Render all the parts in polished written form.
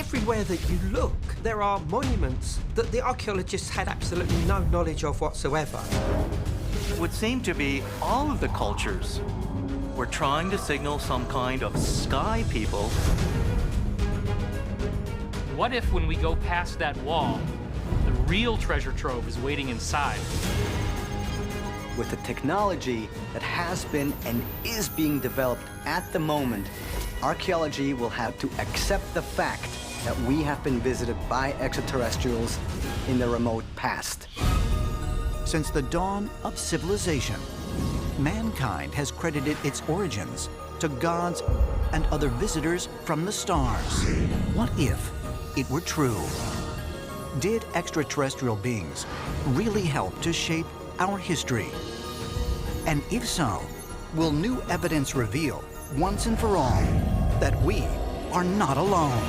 everywhere that you look, there are monuments that the archaeologists had absolutely no knowledge of whatsoever. It would seem to be all of the cultures were trying to signal some kind of sky people. What if when we go past that wall, the real treasure trove is waiting inside? With the technology that has been and is being developed at the moment, archaeology will have to accept the fact that we have been visited by extraterrestrials in the remote past. Since the dawn of civilization, mankind has credited its origins to gods and other visitors from the stars. What if it were true? Did extraterrestrial beings really help to shape our history? And if so, will new evidence reveal, once and for all, that we are not alone?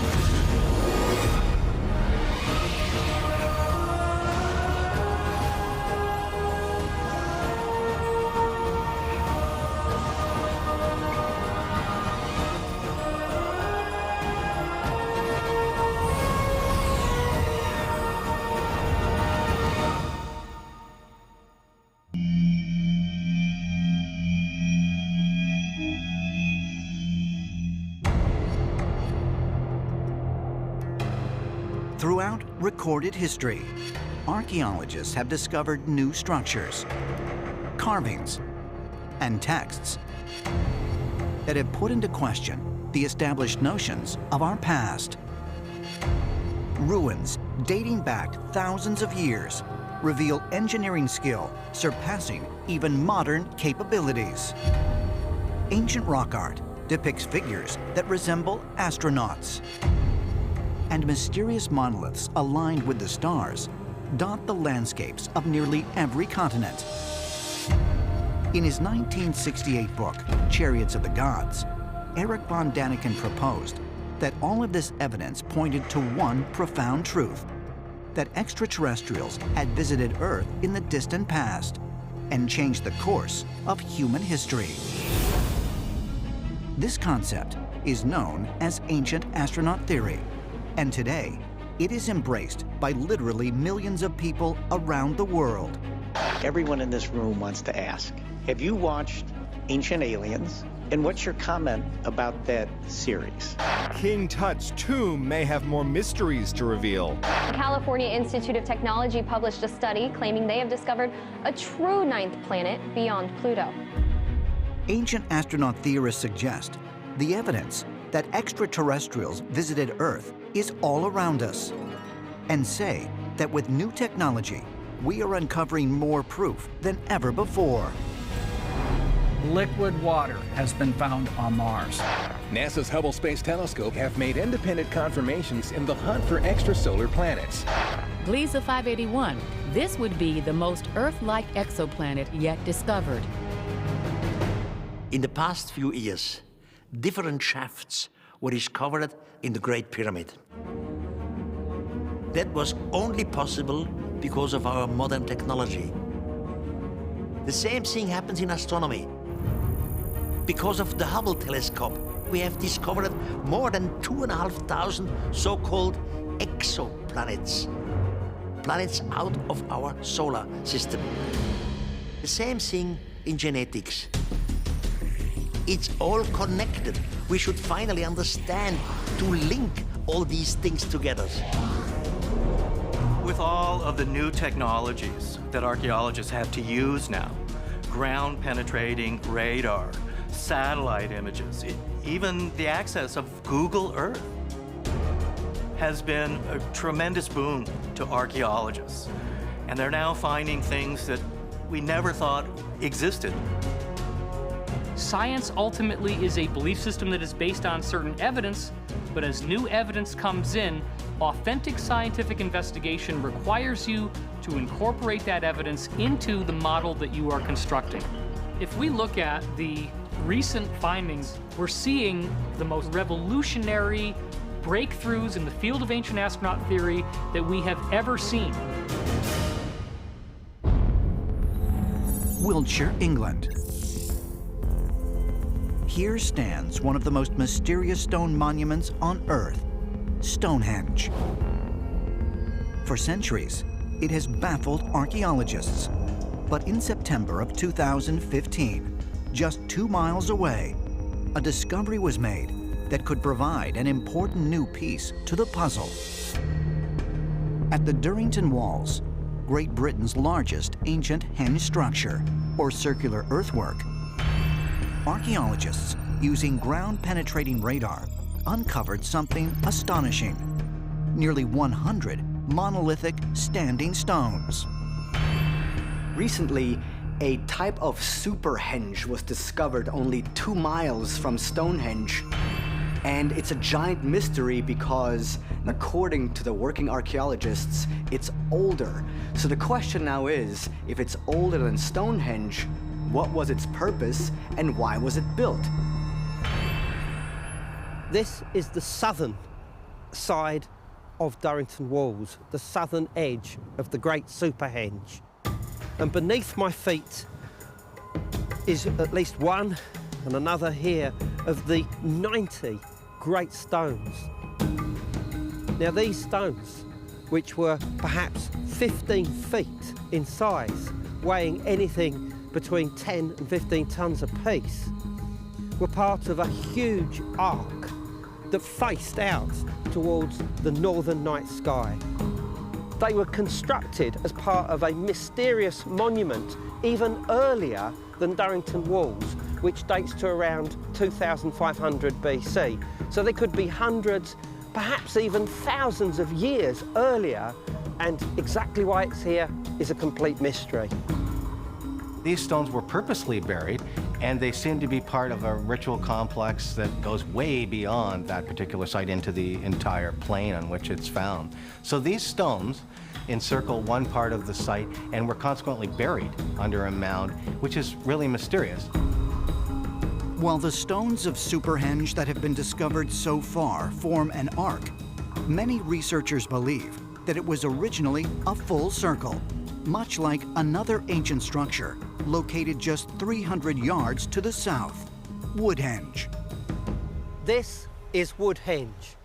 Throughout recorded history, archaeologists have discovered new structures, carvings, and texts that have put into question the established notions of our past. Ruins dating back thousands of years reveal engineering skill surpassing even modern capabilities. Ancient rock art depicts figures that resemble astronauts. And mysterious monoliths aligned with the stars dot the landscapes of nearly every continent. In his 1968 book, Chariots of the Gods, Erich von Däniken proposed that all of this evidence pointed to one profound truth, that extraterrestrials had visited Earth in the distant past and changed the course of human history. This concept is known as ancient astronaut theory, and today, it is embraced by literally millions of people around the world. Everyone in this room wants to ask, have you watched Ancient Aliens? And what's your comment about that series? King Tut's tomb may have more mysteries to reveal. The California Institute of Technology published a study claiming they have discovered a true ninth planet beyond Pluto. Ancient astronaut theorists suggest the evidence that extraterrestrials visited Earth is all around us, and say that with new technology, we are uncovering more proof than ever before. Liquid water has been found on Mars. NASA's Hubble Space Telescope have made independent confirmations in the hunt for extrasolar planets. Gliese 581. This would be the most Earth-like exoplanet yet discovered. In the past few years, different shafts were discovered in the Great Pyramid. That was only possible because of our modern technology. The same thing happens in astronomy. Because of the Hubble telescope, we have discovered more than 2,500 so-called exoplanets, planets out of our solar system. The same thing in genetics. It's all connected. We should finally understand to link all these things together. With all of the new technologies that archaeologists have to use now, ground-penetrating radar, satellite images, even the access of Google Earth has been a tremendous boon to archaeologists. And they're now finding things that we never thought existed. Science ultimately is a belief system that is based on certain evidence, but as new evidence comes in, authentic scientific investigation requires you to incorporate that evidence into the model that you are constructing. If we look at the recent findings, we're seeing the most revolutionary breakthroughs in the field of ancient astronaut theory that we have ever seen. Wiltshire, England. Here stands one of the most mysterious stone monuments on Earth, Stonehenge. For centuries, it has baffled archaeologists. But in September of 2015, just 2 miles away, a discovery was made that could provide an important new piece to the puzzle. At the Durrington Walls, Great Britain's largest ancient henge structure, or circular earthwork, archaeologists, using ground-penetrating radar, uncovered something astonishing. Nearly 100 monolithic standing stones. Recently, a type of superhenge was discovered only 2 miles from Stonehenge. And it's a giant mystery because, according to the working archaeologists, it's older. So the question now is, if it's older than Stonehenge, what was its purpose and why was it built? This is the southern side of Durrington Walls, the southern edge of the Great Superhenge. And beneath my feet is at least one and another here of the 90 great stones. Now these stones, which were perhaps 15 feet in size, weighing anything between 10 and 15 tons apiece, were part of a huge arc that faced out towards the northern night sky. They were constructed as part of a mysterious monument even earlier than Durrington Walls, which dates to around 2500 BC. So they could be hundreds, perhaps even thousands of years earlier, and exactly why it's here is a complete mystery. These stones were purposely buried, and they seem to be part of a ritual complex that goes way beyond that particular site into the entire plain on which it's found. So these stones encircle one part of the site and were consequently buried under a mound, which is really mysterious. While the stones of Superhenge that have been discovered so far form an arc, many researchers believe that it was originally a full circle, much like another ancient structure located just 300 yards to the south, Woodhenge. This is Woodhenge.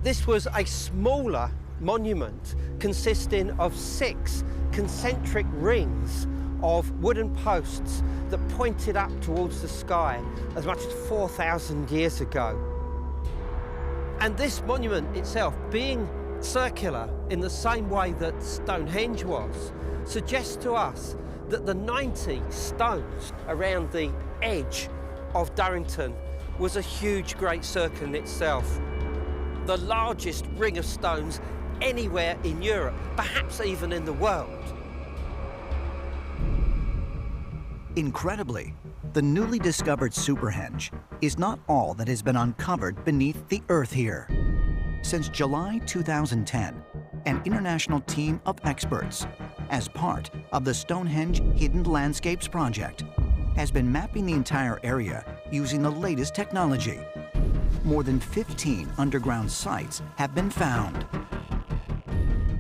This was a smaller monument consisting of 6 concentric rings of wooden posts that pointed up towards the sky as much as 4,000 years ago. And this monument itself, being circular in the same way that Stonehenge was, suggests to us that the 90 stones around the edge of Durrington was a huge great circle in itself. The largest ring of stones anywhere in Europe, perhaps even in the world. Incredibly, the newly discovered Superhenge is not all that has been uncovered beneath the earth here. Since July 2010, an international team of experts, as part of the Stonehenge Hidden Landscapes project, has been mapping the entire area using the latest technology. More than 15 underground sites have been found.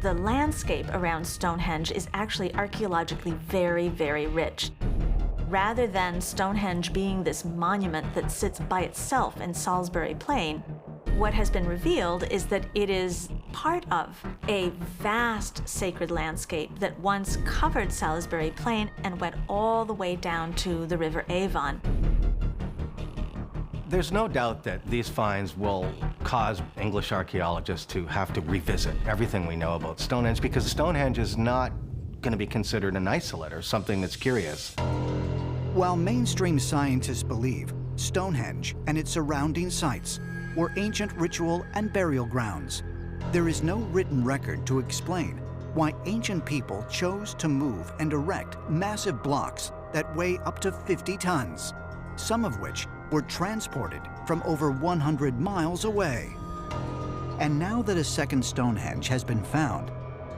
The landscape around Stonehenge is actually archaeologically very, very rich. Rather than Stonehenge being this monument that sits by itself in Salisbury Plain, what has been revealed is that it is part of a vast sacred landscape that once covered Salisbury Plain and went all the way down to the River Avon. There's no doubt that these finds will cause English archaeologists to have to revisit everything we know about Stonehenge, because Stonehenge is not going to be considered an isolate or something that's curious. While mainstream scientists believe Stonehenge and its surrounding sites were ancient ritual and burial grounds, there is no written record to explain why ancient people chose to move and erect massive blocks that weigh up to 50 tons, some of which were transported from over 100 miles away. And now that a second Stonehenge has been found,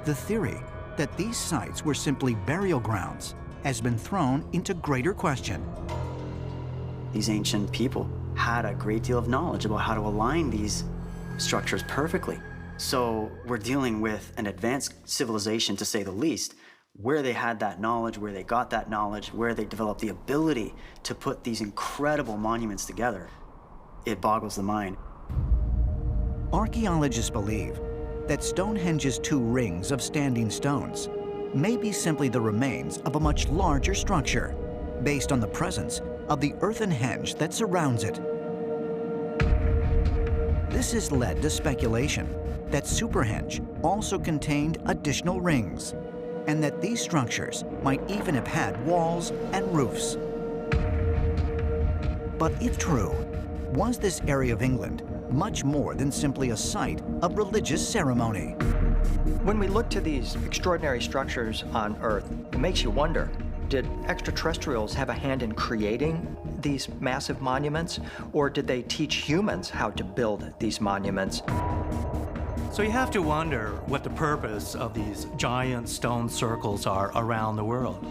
the theory that these sites were simply burial grounds has been thrown into greater question. These ancient people had a great deal of knowledge about how to align these structures perfectly. So we're dealing with an advanced civilization, to say the least. Where they had that knowledge, where they got that knowledge, where they developed the ability to put these incredible monuments together, it boggles the mind. Archaeologists believe that Stonehenge's 2 rings of standing stones may be simply the remains of a much larger structure based on the presence of the earthen henge that surrounds it. This has led to speculation that Superhenge also contained additional rings, and that these structures might even have had walls and roofs. But if true, was this area of England much more than simply a site of religious ceremony? When we look to these extraordinary structures on Earth, it makes you wonder, did extraterrestrials have a hand in creating these massive monuments, or did they teach humans how to build these monuments? So you have to wonder what the purpose of these giant stone circles are around the world.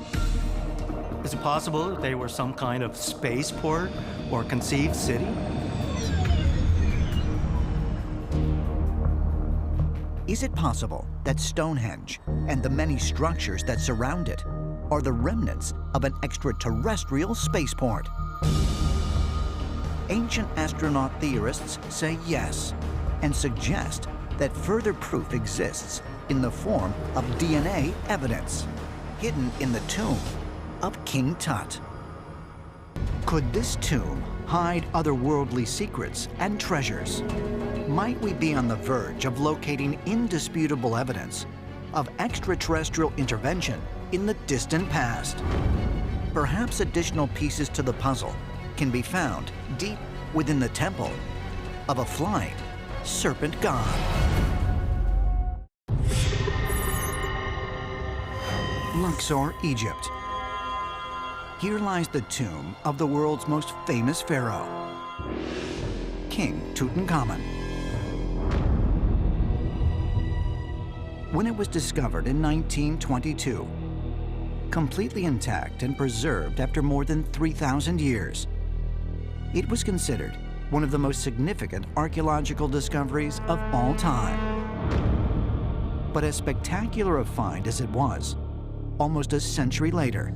Is it possible that they were some kind of spaceport or conceived city? Is it possible that Stonehenge and the many structures that surround it are the remnants of an extraterrestrial spaceport? Ancient astronaut theorists say yes, and suggest that further proof exists in the form of DNA evidence hidden in the tomb of King Tut. Could this tomb hide otherworldly secrets and treasures? Might we be on the verge of locating indisputable evidence of extraterrestrial intervention in the distant past? Perhaps additional pieces to the puzzle can be found deep within the temple of a flying serpent god. Luxor, Egypt. Here lies the tomb of the world's most famous pharaoh, King Tutankhamun. When it was discovered in 1922, completely intact and preserved after more than 3,000 years, it was considered one of the most significant archaeological discoveries of all time. But as spectacular a find as it was, almost a century later,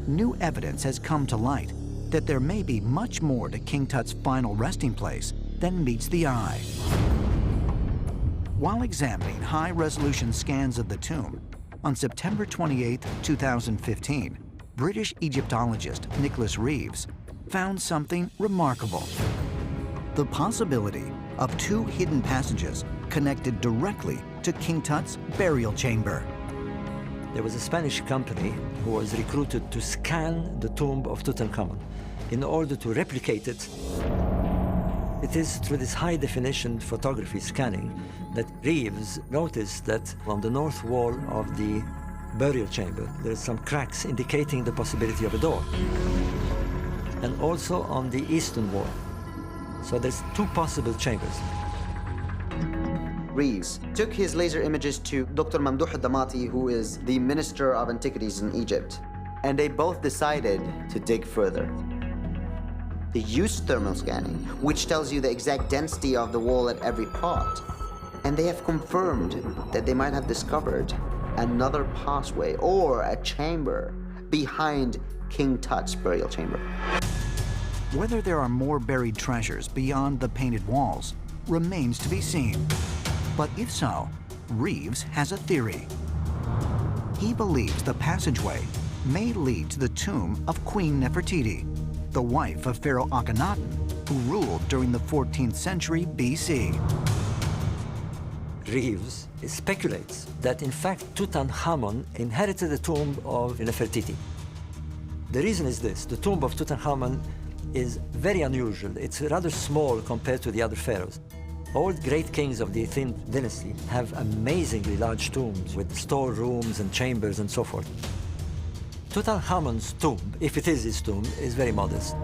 new evidence has come to light that there may be much more to King Tut's final resting place than meets the eye. While examining high-resolution scans of the tomb, on September 28, 2015, British Egyptologist Nicholas Reeves found something remarkable: the possibility of 2 hidden passages connected directly to King Tut's burial chamber. There was a Spanish company who was recruited to scan the tomb of Tutankhamun in order to replicate it. It is through this high-definition photography scanning that Reeves noticed that on the north wall of the burial chamber, there are some cracks indicating the possibility of a door. And also on the eastern wall. So there's 2 possible chambers. Reeves took his laser images to Dr. Mamdouh al-Damati, who is the Minister of Antiquities in Egypt, and they both decided to dig further. They used thermal scanning, which tells you the exact density of the wall at every part, and they have confirmed that they might have discovered another passageway or a chamber behind King Tut's burial chamber. Whether there are more buried treasures beyond the painted walls remains to be seen. But if so, Reeves has a theory. He believes the passageway may lead to the tomb of Queen Nefertiti, the wife of Pharaoh Akhenaten, who ruled during the 14th century BC. Reeves speculates that in fact Tutankhamun inherited the tomb of Nefertiti. The reason is this: the tomb of Tutankhamun is very unusual. It's rather small compared to the other pharaohs. All great kings of the Athenian dynasty have amazingly large tombs with storerooms and chambers and so forth. Tutankhamun's tomb, if it is his tomb, is very modest.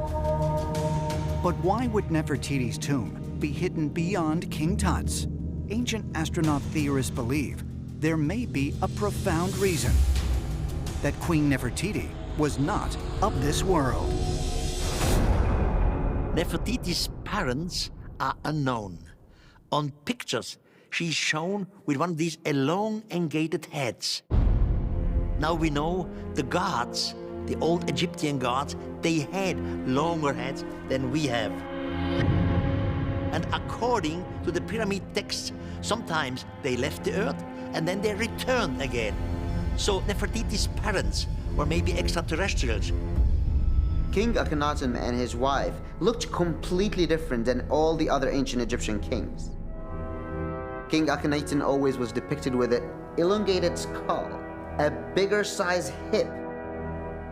But why would Nefertiti's tomb be hidden beyond King Tut's? Ancient astronaut theorists believe there may be a profound reason that Queen Nefertiti was not of this world. Nefertiti's parents are unknown. On pictures, she's shown with one of these elongated heads. Now we know the gods, the old Egyptian gods, they had longer heads than we have. And And according to the pyramid texts, sometimes they left the earth and then they returned again. So Nefertiti's parents were maybe extraterrestrials. King Akhenaten and his wife looked completely different than all the other ancient Egyptian kings. King Akhenaten always was depicted with an elongated skull, a bigger size hip,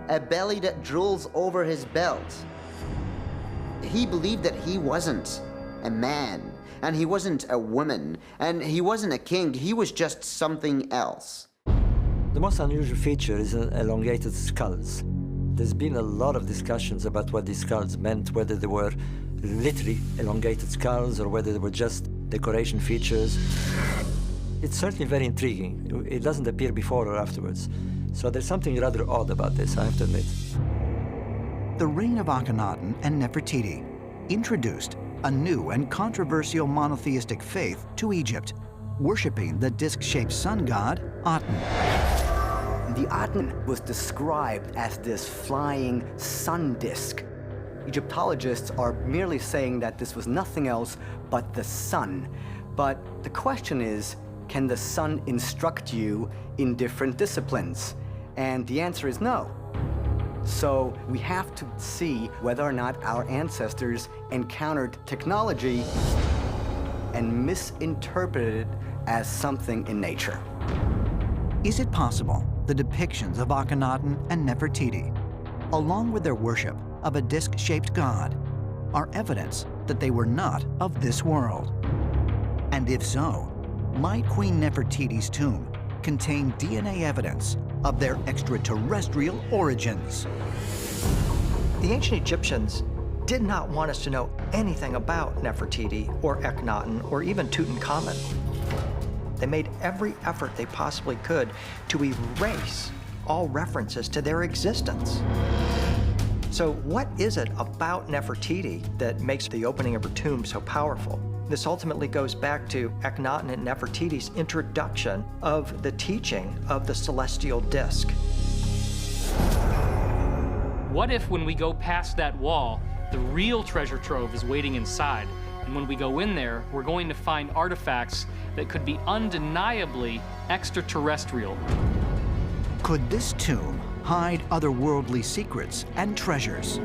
a belly that drools over his belt. He believed that he wasn't a man, and he wasn't a woman, and he wasn't a king, he was just something else. The most unusual feature is elongated skulls. There's been a lot of discussions about what these skulls meant, whether they were literally elongated skulls or whether they were just decoration features. It's certainly very intriguing. It doesn't appear before or afterwards. So there's something rather odd about this, I have to admit. The reign of Akhenaten and Nefertiti introduced a new and controversial monotheistic faith to Egypt, worshipping the disc-shaped sun god, Aten. The Aten was described as this flying sun disk. Egyptologists are merely saying that this was nothing else but the sun. But the question is, can the sun instruct you in different disciplines? And the answer is no. So we have to see whether or not our ancestors encountered technology and misinterpreted it as something in nature. Is it possible the depictions of Akhenaten and Nefertiti, along with their worship of a disc-shaped god, are evidence that they were not of this world? And if so, might Queen Nefertiti's tomb contain DNA evidence of their extraterrestrial origins? The ancient Egyptians did not want us to know anything about Nefertiti or Akhenaten or even Tutankhamun. They made every effort they possibly could to erase all references to their existence. So what is it about Nefertiti that makes the opening of her tomb so powerful? This ultimately goes back to Akhenaten and Nefertiti's introduction of the teaching of the celestial disk. What if when we go past that wall, the real treasure trove is waiting inside? And when we go in there, we're going to find artifacts that could be undeniably extraterrestrial. Could this tomb hide otherworldly secrets and treasures?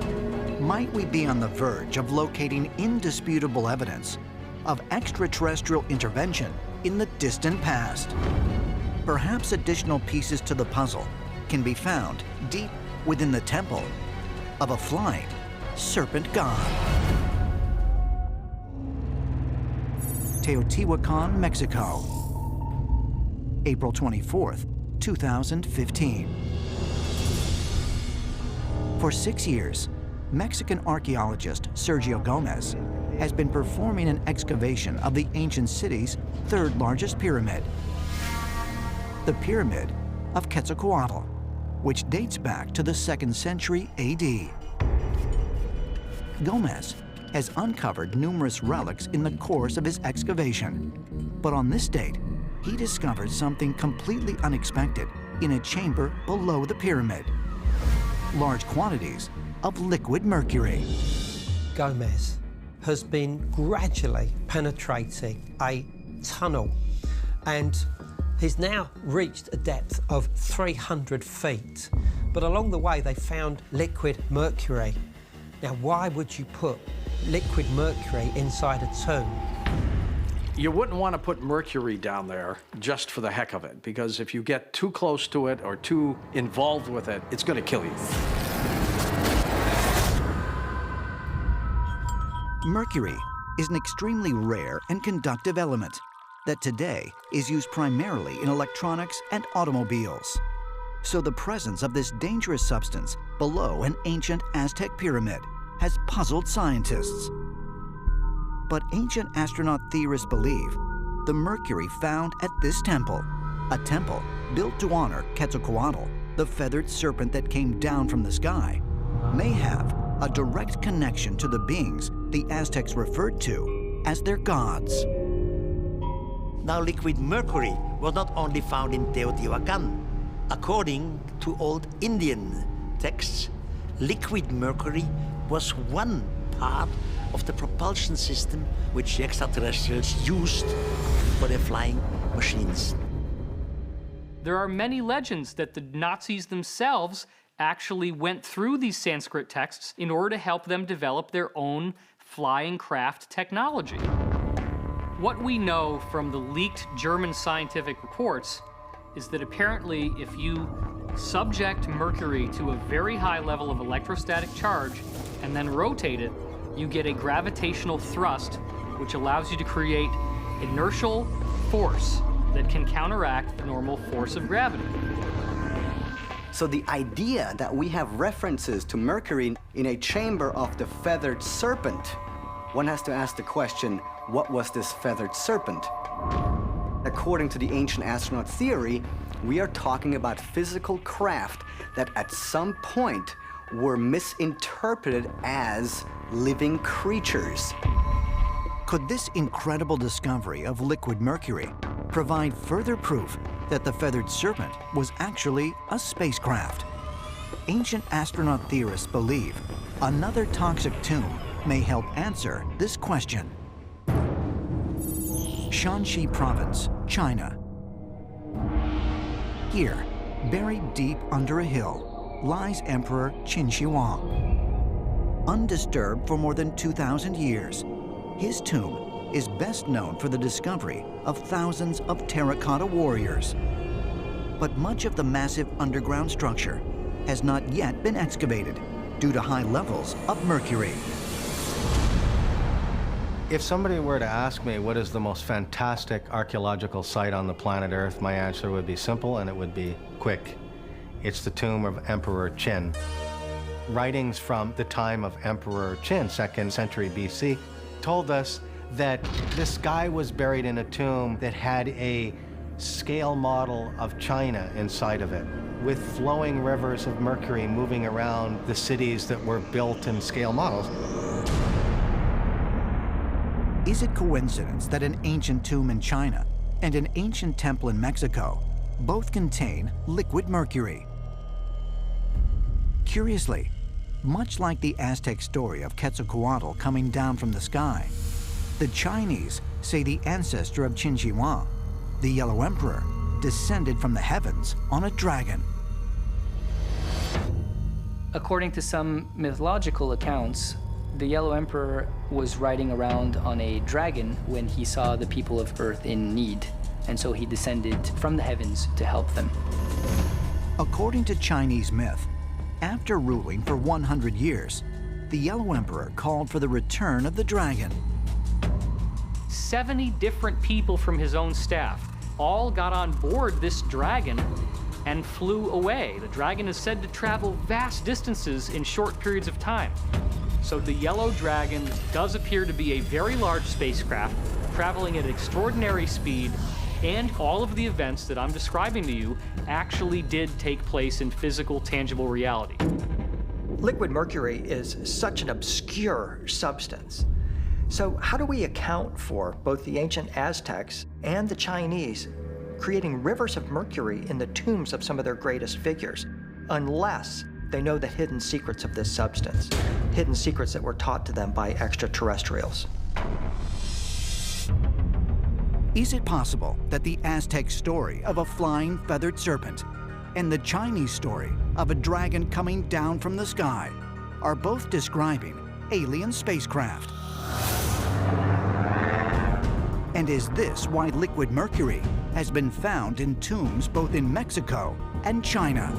Might we be on the verge of locating indisputable evidence of extraterrestrial intervention in the distant past? Perhaps additional pieces to the puzzle can be found deep within the temple of a flying serpent god. Teotihuacan, Mexico, April 24th, 2015. For 6 years, Mexican archaeologist Sergio Gomez has been performing an excavation of the ancient city's third largest pyramid, the Pyramid of Quetzalcoatl, which dates back to the 2nd century AD. Gomez has uncovered numerous relics in the course of his excavation, but on this date, he discovered something completely unexpected in a chamber below the pyramid: large quantities of liquid mercury. Gomez has been gradually penetrating a tunnel, and he's now reached a depth of 300 feet. But along the way, they found liquid mercury. Now, why would you put liquid mercury inside a tomb? You wouldn't want to put mercury down there just for the heck of it, because if you get too close to it or too involved with it, it's going to kill you. Mercury is an extremely rare and conductive element that today is used primarily in electronics and automobiles. So the presence of this dangerous substance below an ancient Aztec pyramid has puzzled scientists. But ancient astronaut theorists believe the mercury found at this temple, a temple built to honor Quetzalcoatl, the feathered serpent that came down from the sky, may have a direct connection to the beings the Aztecs referred to as their gods. Now, liquid mercury was not only found in Teotihuacan. According to old Indian texts, liquid mercury was one part of the propulsion system which the extraterrestrials used for their flying machines. There are many legends that the Nazis themselves actually went through these Sanskrit texts in order to help them develop their own flying craft technology. What we know from the leaked German scientific reports is that apparently if you subject Mercury to a very high level of electrostatic charge and then rotate it, you get a gravitational thrust which allows you to create inertial force that can counteract the normal force of gravity. So the idea that we have references to Mercury in a chamber of the feathered serpent, one has to ask the question, what was this feathered serpent? According to the ancient astronaut theory, we are talking about physical craft that at some point were misinterpreted as living creatures. Could this incredible discovery of liquid mercury provide further proof that the feathered serpent was actually a spacecraft? Ancient astronaut theorists believe another toxic tomb may help answer this question. Shanxi Province, China. Here, buried deep under a hill, lies Emperor Qin Shi Huang. Undisturbed for more than 2,000 years, his tomb is best known for the discovery of thousands of terracotta warriors. But much of the massive underground structure has not yet been excavated due to high levels of mercury. If somebody were to ask me what is the most fantastic archaeological site on the planet Earth, my answer would be simple and it would be quick. It's the tomb of Emperor Qin. Writings from the time of Emperor Qin, 2nd century BC, told us that this guy was buried in a tomb that had a scale model of China inside of it, with flowing rivers of mercury moving around the cities that were built in scale models. Is it coincidence that an ancient tomb in China and an ancient temple in Mexico both contain liquid mercury? Curiously, much like the Aztec story of Quetzalcoatl coming down from the sky, the Chinese say the ancestor of Qin Shi Huang, the Yellow Emperor, descended from the heavens on a dragon. According to some mythological accounts, the Yellow Emperor was riding around on a dragon when he saw the people of Earth in need, and so he descended from the heavens to help them. According to Chinese myth, after ruling for 100 years, the Yellow Emperor called for the return of the dragon. 70 different people from his own staff all got on board this dragon and flew away. The dragon is said to travel vast distances in short periods of time. So the Yellow Dragon does appear to be a very large spacecraft traveling at extraordinary speed, and all of the events that I'm describing to you actually did take place in physical, tangible reality. Liquid mercury is such an obscure substance. So how do we account for both the ancient Aztecs and the Chinese creating rivers of mercury in the tombs of some of their greatest figures, unless they know the hidden secrets of this substance, hidden secrets that were taught to them by extraterrestrials? Is it possible that the Aztec story of a flying feathered serpent and the Chinese story of a dragon coming down from the sky are both describing alien spacecraft? And is this why liquid mercury has been found in tombs both in Mexico and China?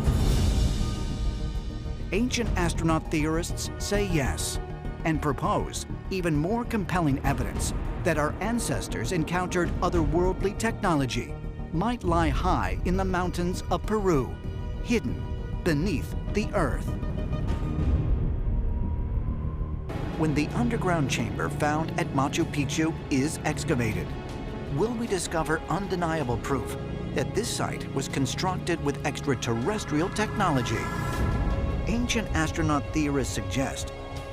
Ancient astronaut theorists say yes, and propose even more compelling evidence that our ancestors encountered otherworldly technology might lie high in the mountains of Peru, hidden beneath the Earth. When the underground chamber found at Machu Picchu is excavated, will we discover undeniable proof that this site was constructed with extraterrestrial technology? Ancient astronaut theorists suggest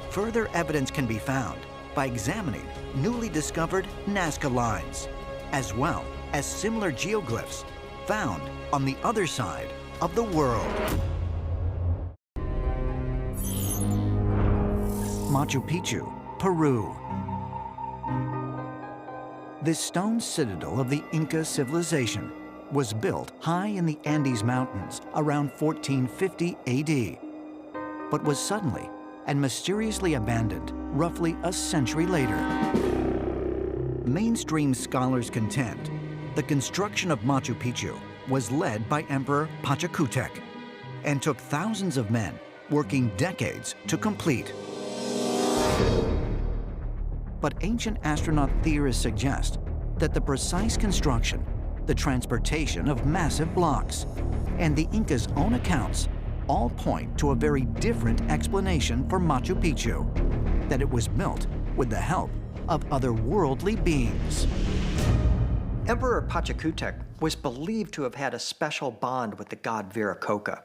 further evidence can be found by examining newly discovered Nazca lines, as well as similar geoglyphs found on the other side of the world. Machu Picchu, Peru. This stone citadel of the Inca civilization was built high in the Andes Mountains around 1450 AD, but was suddenly and mysteriously abandoned roughly a century later. Mainstream scholars contend the construction of Machu Picchu was led by Emperor Pachacutec and took thousands of men working decades to complete. But ancient astronaut theorists suggest that the precise construction, the transportation of massive blocks, and the Incas' own accounts all point to a very different explanation for Machu Picchu, that it was built with the help of otherworldly beings. Emperor Pachacutec was believed to have had a special bond with the god Viracocha.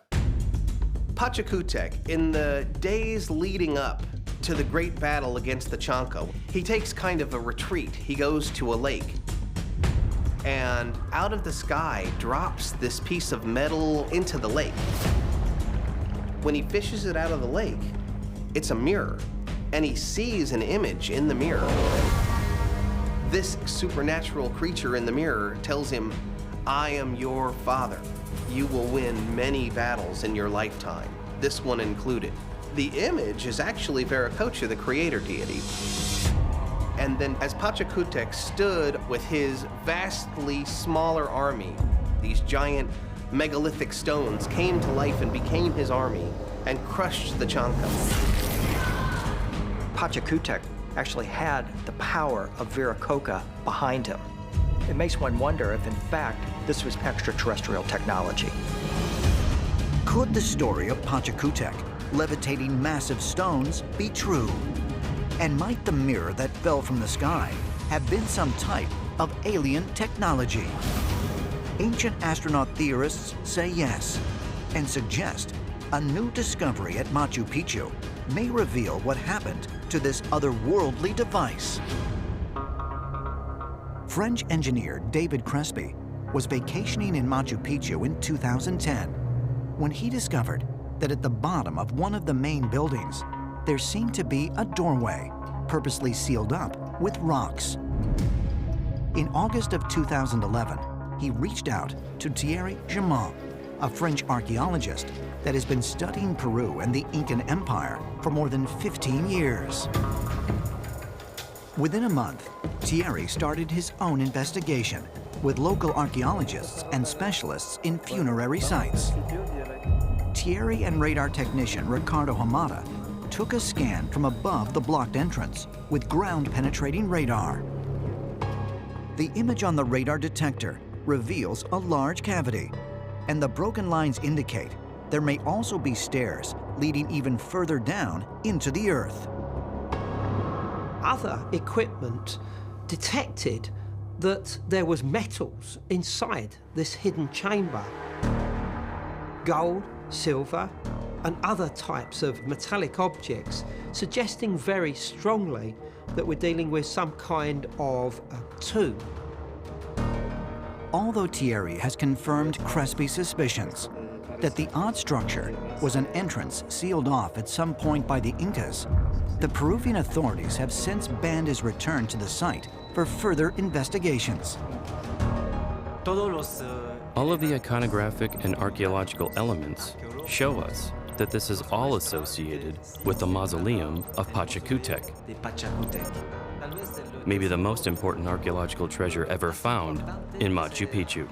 Pachacutec, in the days leading up to the great battle against the Chanco, he takes kind of a retreat. He goes to a lake, and out of the sky drops this piece of metal into the lake. When he fishes it out of the lake, it's a mirror, and he sees an image in the mirror. This supernatural creature in the mirror tells him, "I am your father. You will win many battles in your lifetime, this one included." The image is actually Viracocha, the creator deity. And then as Pachacutec stood with his vastly smaller army, these giant megalithic stones came to life and became his army and crushed the Chanco. Pachacutec actually had the power of Viracocha behind him. It makes one wonder if, in fact, this was extraterrestrial technology. Could the story of Pachacutec levitating massive stones be true? And might the mirror that fell from the sky have been some type of alien technology? Ancient astronaut theorists say yes, and suggest a new discovery at Machu Picchu may reveal what happened to this otherworldly device. French engineer David Crespi was vacationing in Machu Picchu in 2010 when he discovered that at the bottom of one of the main buildings, there seemed to be a doorway purposely sealed up with rocks. In August of 2011, he reached out to Thierry Germain, a French archaeologist that has been studying Peru and the Incan Empire for more than 15 years. Within a month, Thierry started his own investigation with local archaeologists and specialists in funerary sites. Thierry and radar technician Ricardo Hamada took a scan from above the blocked entrance with ground-penetrating radar. The image on the radar detector reveals a large cavity, and the broken lines indicate there may also be stairs leading even further down into the earth. Other equipment detected that there was metals inside this hidden chamber. Gold, silver, and other types of metallic objects, suggesting very strongly that we're dealing with some kind of a tomb. Although Thierry has confirmed Crespi's suspicions that the odd structure was an entrance sealed off at some point by the Incas, the Peruvian authorities have since banned his return to the site for further investigations. All of the iconographic and archaeological elements show us that this is all associated with the mausoleum of Pachacutec, maybe the most important archaeological treasure ever found in Machu Picchu.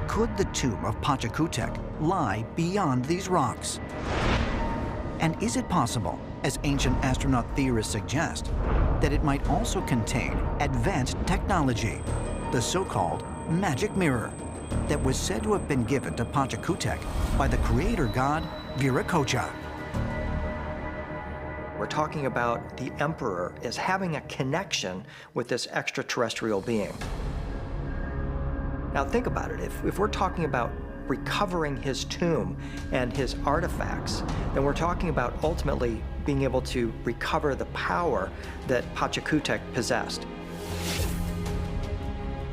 Could the tomb of Pachacutec lie beyond these rocks? And is it possible, as ancient astronaut theorists suggest, that it might also contain advanced technology, the so-called magic mirror, that was said to have been given to Pachacutec by the creator god Viracocha? We're talking about the emperor as having a connection with this extraterrestrial being. Now think about it, if we're talking about recovering his tomb and his artifacts, then we're talking about ultimately being able to recover the power that Pachacutec possessed.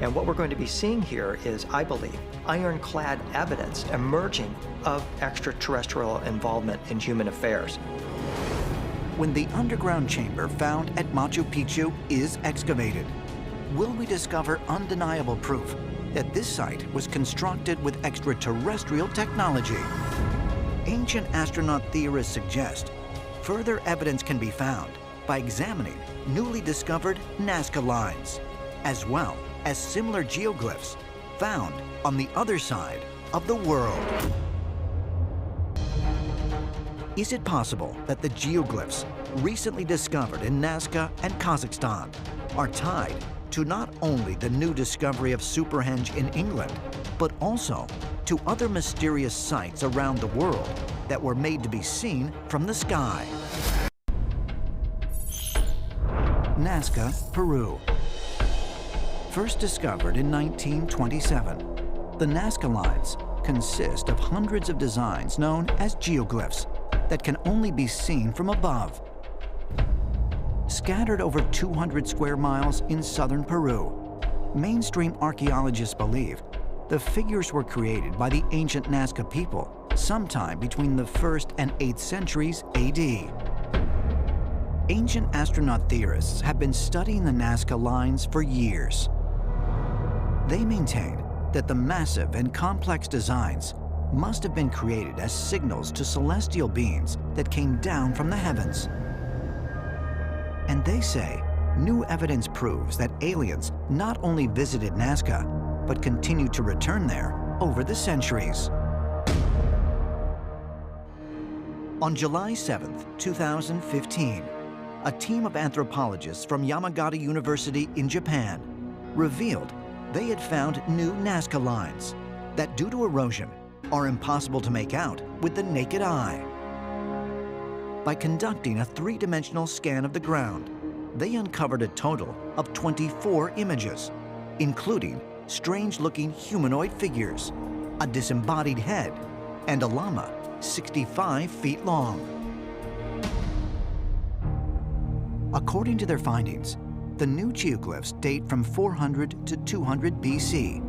And what we're going to be seeing here is, I believe, ironclad evidence emerging of extraterrestrial involvement in human affairs. when the underground chamber found at Machu Picchu is excavated, will we discover undeniable proof that this site was constructed with extraterrestrial technology? Ancient astronaut theorists suggest further evidence can be found by examining newly discovered Nazca lines, as well as similar geoglyphs found on the other side of the world. Is it possible that the geoglyphs recently discovered in Nazca and Kazakhstan are tied to not only the new discovery of Superhenge in England, but also to other mysterious sites around the world that were made to be seen from the sky? Nazca, Peru. First discovered in 1927, the Nazca lines consist of hundreds of designs known as geoglyphs that can only be seen from above. Scattered over 200 square miles in southern Peru, mainstream archaeologists believe the figures were created by the ancient Nazca people sometime between the 1st and 8th centuries AD. Ancient astronaut theorists have been studying the Nazca lines for years. They maintain that the massive and complex designs must have been created as signals to celestial beings that came down from the heavens. And they say new evidence proves that aliens not only visited Nazca, but continued to return there over the centuries. On July 7th, 2015, a team of anthropologists from Yamagata University in Japan revealed they had found new Nazca lines that, due to erosion, are impossible to make out with the naked eye. By conducting a three-dimensional scan of the ground, they uncovered a total of 24 images, including strange-looking humanoid figures, a disembodied head, and a llama 65 feet long. According to their findings, the new geoglyphs date from 400 to 200 BC,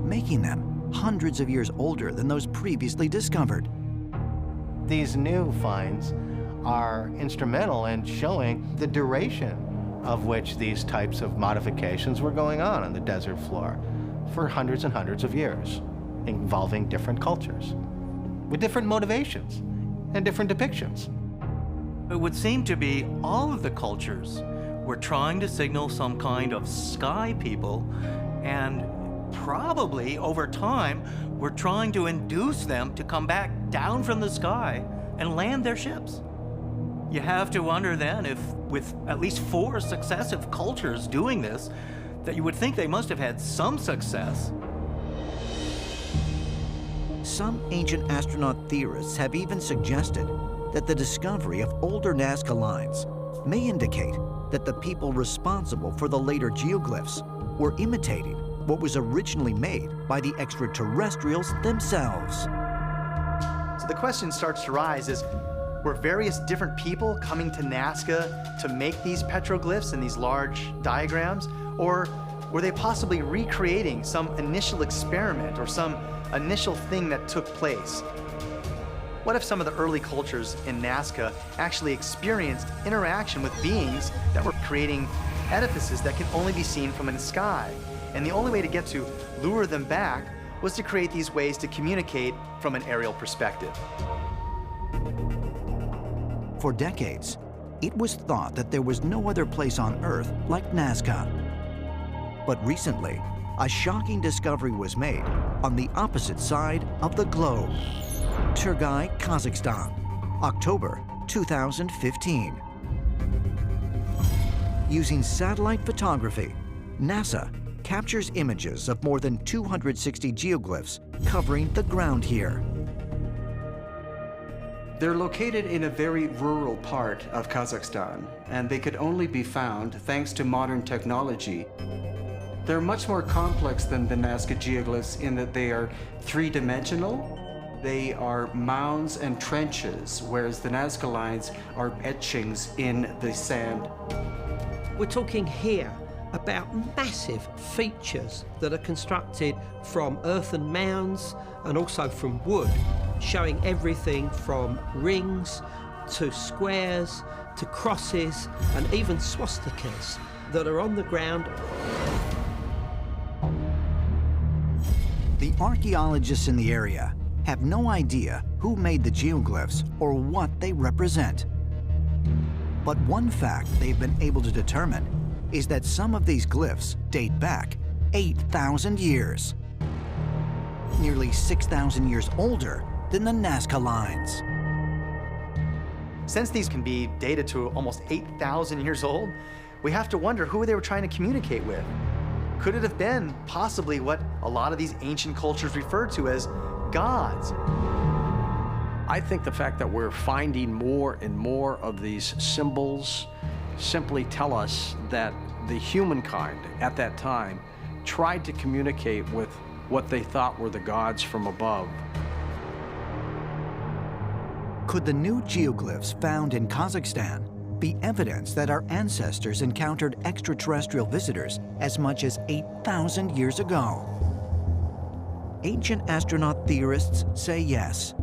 making them hundreds of years older than those previously discovered. These new finds are instrumental in showing the duration of which these types of modifications were going on the desert floor for hundreds and hundreds of years, involving different cultures, with different motivations and different depictions. It would seem to be all of the cultures were trying to signal some kind of sky people, and probably over time were trying to induce them to come back down from the sky and land their ships. You have to wonder then if, with at least 4 successive cultures doing this, that you would think they must have had some success. Some ancient astronaut theorists have even suggested that the discovery of older Nazca lines may indicate that the people responsible for the later geoglyphs were imitating what was originally made by the extraterrestrials themselves. So the question starts to rise is, were various different people coming to Nazca to make these petroglyphs and these large diagrams? Or were they possibly recreating some initial experiment or some initial thing that took place? What if some of the early cultures in Nazca actually experienced interaction with beings that were creating edifices that can only be seen from the sky? And the only way to get to lure them back was to create these ways to communicate from an aerial perspective. For decades, it was thought that there was no other place on Earth like Nazca. But recently, a shocking discovery was made on the opposite side of the globe. Turgay, Kazakhstan, October 2015. Using satellite photography, NASA captures images of more than 260 geoglyphs covering the ground here. They're located in a very rural part of Kazakhstan, and they could only be found thanks to modern technology. They're much more complex than the Nazca geoglyphs in that they are three-dimensional. They are mounds and trenches, whereas the Nazca lines are etchings in the sand. We're talking here about massive features that are constructed from earthen mounds and also from wood, showing everything from rings to squares to crosses and even swastikas that are on the ground. The archaeologists in the area have no idea who made the geoglyphs or what they represent. But one fact they've been able to determine is that some of these glyphs date back 8,000 years. Nearly 6,000 years older than the Nazca lines. Since these can be dated to almost 8,000 years old, we have to wonder who they were trying to communicate with. Could it have been possibly what a lot of these ancient cultures referred to as gods? I think the fact that we're finding more and more of these symbols simply tell us that the humankind at that time tried to communicate with what they thought were the gods from above. Could the new geoglyphs found in Kazakhstan be evidence that our ancestors encountered extraterrestrial visitors as much as 8,000 years ago? Ancient astronaut theorists say yes,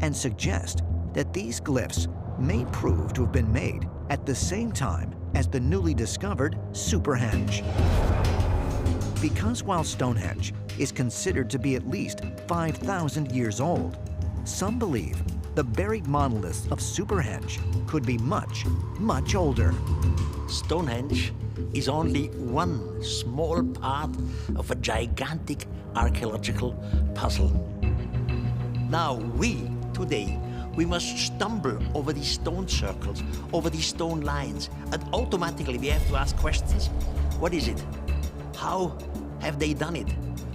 and suggest that these glyphs may prove to have been made at the same time as the newly discovered Superhenge. Because while Stonehenge is considered to be at least 5,000 years old, some believe the buried monoliths of Superhenge could be much, much older. Stonehenge is only one small part of a gigantic archaeological puzzle. Now today, we must stumble over these stone circles, over these stone lines, and automatically we have to ask questions. What is it? How have they done it?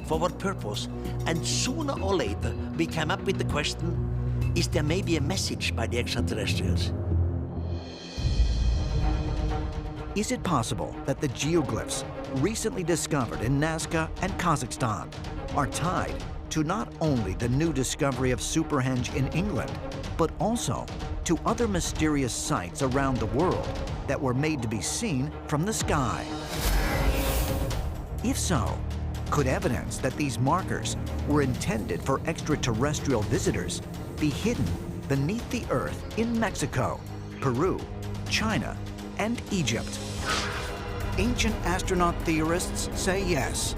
For what purpose? And sooner or later, we come up with the question, is there maybe a message by the extraterrestrials? Is it possible that the geoglyphs recently discovered in Nazca and Kazakhstan are tied to not only the new discovery of Superhenge in England, but also to other mysterious sites around the world that were made to be seen from the sky? If so, could evidence that these markers were intended for extraterrestrial visitors be hidden beneath the earth in Mexico, Peru, China, and Egypt? Ancient astronaut theorists say yes,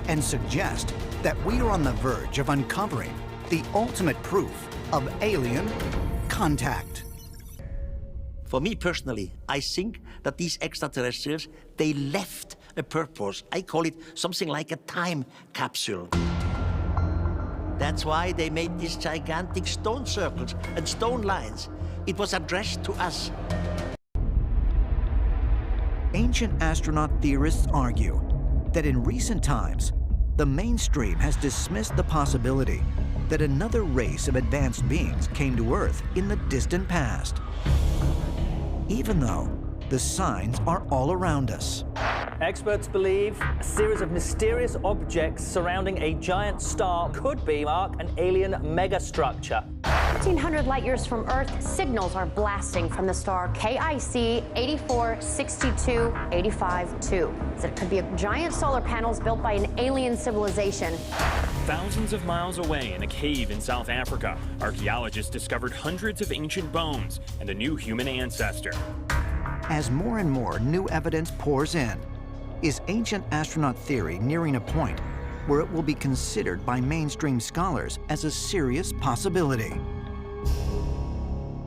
and suggest that we are on the verge of uncovering the ultimate proof of alien contact. For me personally, I think that these extraterrestrials, they left a purpose. I call it something like a time capsule. That's why they made these gigantic stone circles and stone lines. It was addressed to us. Ancient astronaut theorists argue that in recent times, the mainstream has dismissed the possibility that another race of advanced beings came to Earth in the distant past, even though the signs are all around us. Experts believe a series of mysterious objects surrounding a giant star could be, Mark, an alien megastructure. 1,500 light years from Earth, signals are blasting from the star KIC 846285-2. So it could be giant solar panels built by an alien civilization. Thousands of miles away in a cave in South Africa, archaeologists discovered hundreds of ancient bones and a new human ancestor. As more and more new evidence pours in, is ancient astronaut theory nearing a point where it will be considered by mainstream scholars as a serious possibility?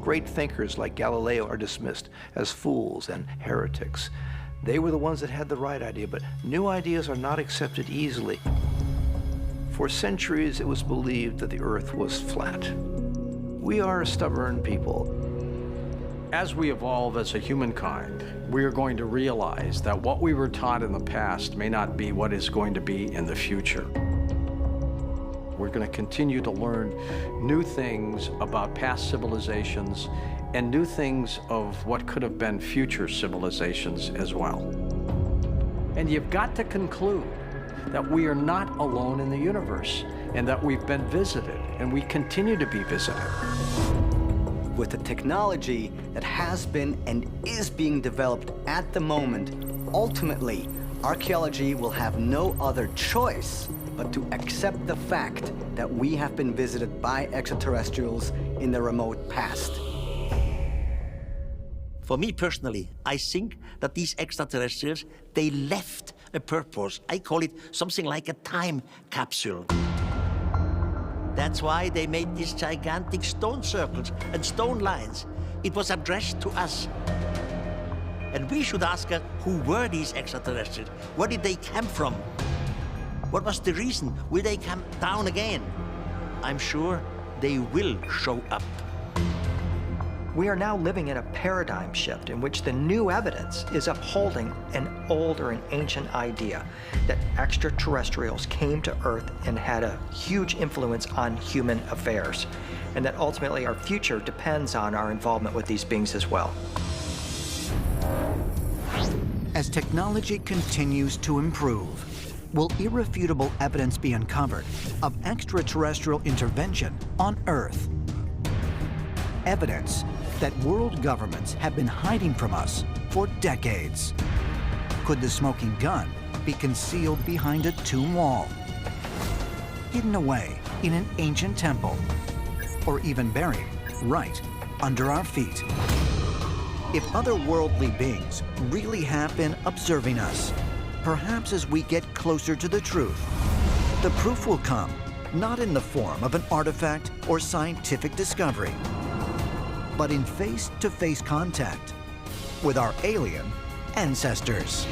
Great thinkers like Galileo are dismissed as fools and heretics. They were the ones that had the right idea, but new ideas are not accepted easily. For centuries, it was believed that the Earth was flat. We are a stubborn people. As we evolve as a humankind, we are going to realize that what we were taught in the past may not be what is going to be in the future. We're going to continue to learn new things about past civilizations and new things of what could have been future civilizations as well. And you've got to conclude that we are not alone in the universe and that we've been visited and we continue to be visited. With the technology that has been and is being developed at the moment, ultimately, archaeology will have no other choice but to accept the fact that we have been visited by extraterrestrials in the remote past. For me personally, I think that these extraterrestrials, they left a purpose. I call it something like a time capsule. That's why they made these gigantic stone circles and stone lines. It was addressed to us. And we should ask us, who were these extraterrestrials? Where did they come from? What was the reason? Will they come down again? I'm sure they will show up. We are now living in a paradigm shift in which the new evidence is upholding an old or an ancient idea that extraterrestrials came to Earth and had a huge influence on human affairs, and that ultimately our future depends on our involvement with these beings as well. As technology continues to improve, will irrefutable evidence be uncovered of extraterrestrial intervention on Earth? Evidence that world governments have been hiding from us for decades. Could the smoking gun be concealed behind a tomb wall, hidden away in an ancient temple, or even buried right under our feet? If otherworldly beings really have been observing us, perhaps as we get closer to the truth, the proof will come, not in the form of an artifact or scientific discovery, but in face-to-face contact with our alien ancestors.